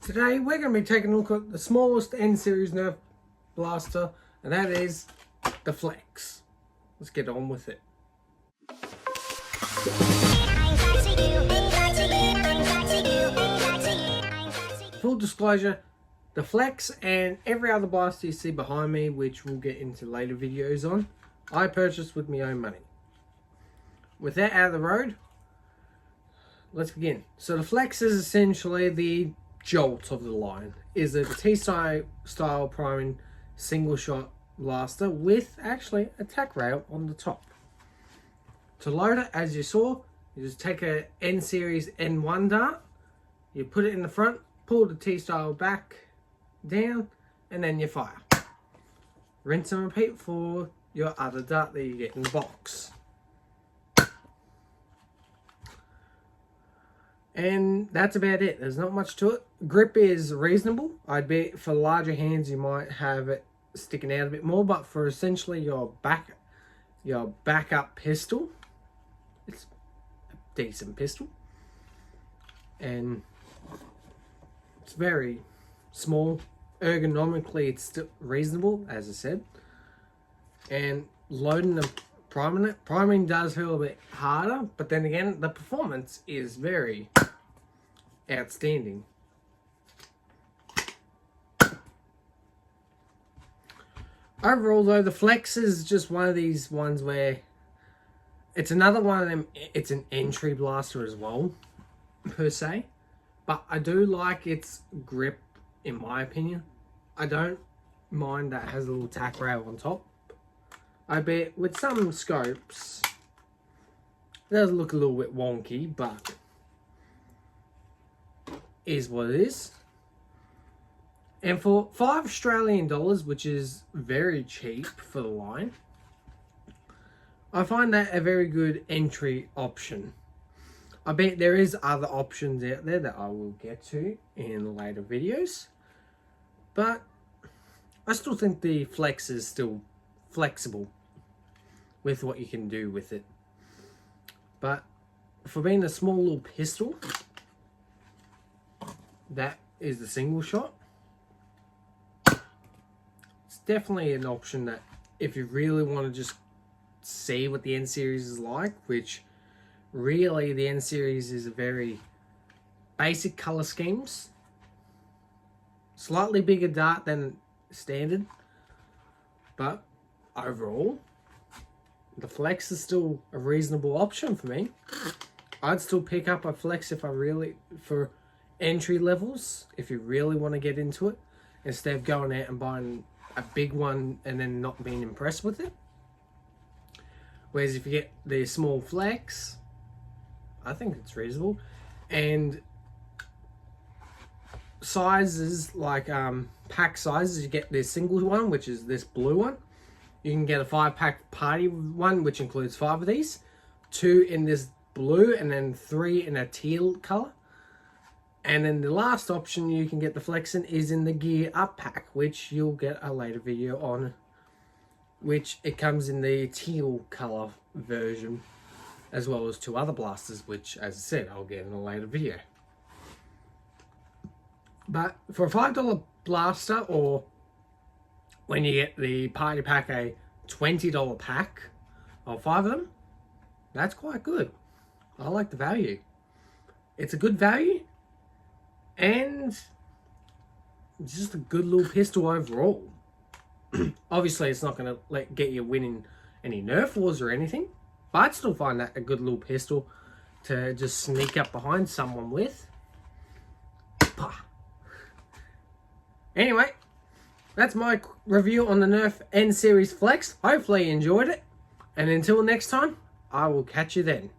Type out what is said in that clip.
Today we're going to be taking a look at the smallest N series Nerf blaster, and that is the Flex. Let's get on with it. Full disclosure, the Flex and every other blaster you see behind me, which we'll get into later videos on, I purchased with my own money. With that out of the road, let's begin. So the Flex is essentially the jolt of the line. Is it a T-style priming single shot blaster with actually a tack rail on the top. To load it, as you saw, you just take a N series N1 dart, you put it in the front, pull the T-style back down, and then you fire. Rinse and repeat for your other dart that you get in the box. And that's about it. There's not much to it. Grip is reasonable. I'd bet for larger hands you might have it sticking out a bit more, but for essentially your backup pistol, it's a decent pistol. And it's very small. Ergonomically, it's still reasonable, as I said. And loading and priming does feel a bit harder, but then again, the performance is very outstanding. Overall though, the Flex is just one of these ones where it's another one of them. It's an entry blaster as well, per se, but I do like its grip. In my opinion, I don't mind that it has a little tack rail on top. I bet with some scopes it does look a little bit wonky, but is what it is. And for $5 Australian, which is very cheap for the line, I find that a very good entry option. I bet there is other options out there that I will get to in later videos, but I still think the Flex is still flexible with what you can do with it. But for being a small little pistol, that is the single shot. It's definitely an option that if you really want to just see what the N series is like, which really the N series is a very basic color schemes, slightly bigger dart than standard, but overall the Flex is still a reasonable option for me. I'd still pick up a Flex if I really, for entry levels, if you really want to get into it, instead of going out and buying a big one and then not being impressed with it. Whereas if you get the small Flex, I think it's reasonable. And sizes, like pack sizes, you get this single one, which is this blue one. You can get a 5-pack party one, which includes 5 of these, 2 in this blue, and then 3 in a teal color. And then the last option you can get the Flex in is in the gear up pack, which you'll get a later video on, which it comes in the teal color version, as well as 2 other blasters, which, as I said, I'll get in a later video. But for a $5 blaster, or when you get the party pack, a $20 pack of 5 of them, that's quite good. I like the value. It's a good value, and just a good little pistol overall. Obviously, it's not going to get you winning any Nerf wars or anything, but I'd still find that a good little pistol to just sneak up behind someone with. Anyway, that's my review on the Nerf N series Flex. Hopefully you enjoyed it. And until next time, I will catch you then.